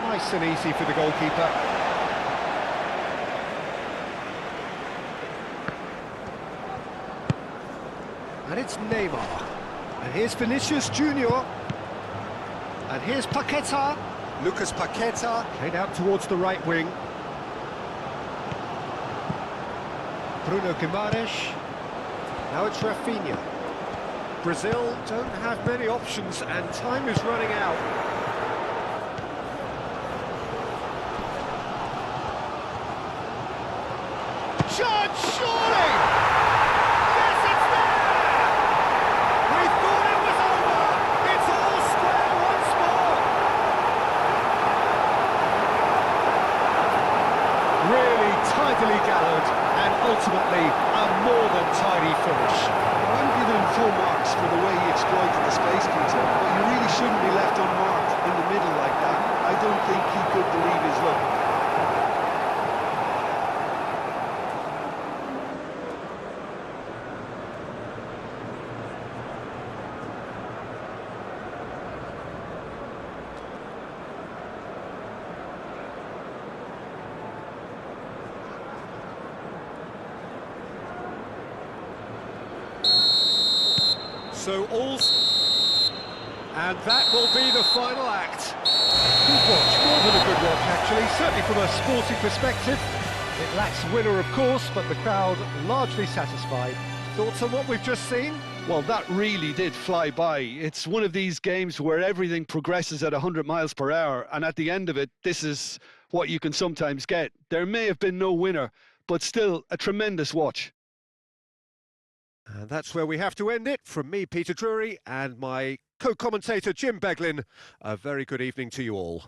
Nice and easy for the goalkeeper. And it's Neymar. And here's Vinicius Junior. And here's Paqueta. Lucas Paqueta. Played out towards the right wing. Bruno Guimaraes. Now it's Rafinha. Brazil don't have many options and time is running out. Chance, surely! Yes, it's there! We thought it was over! It's all square once more! Really tidily gathered and ultimately a more than tidy finish. I'm giving him full marks for the way he exploited the space, Peter, but you really shouldn't be left unmarked in the middle like that. I don't think he could believe his luck. So and that will be the final act. Good watch, more than a good watch actually, certainly from a sporting perspective. It lacks a winner of course, but the crowd largely satisfied. Thoughts on what we've just seen? Well, that really did fly by. It's one of these games where everything progresses at 100 miles per hour, and at the end of it, this is what you can sometimes get. There may have been no winner, but still a tremendous watch. And that's where we have to end it. From me, Peter Drury, and my co-commentator, Jim Beglin, a very good evening to you all.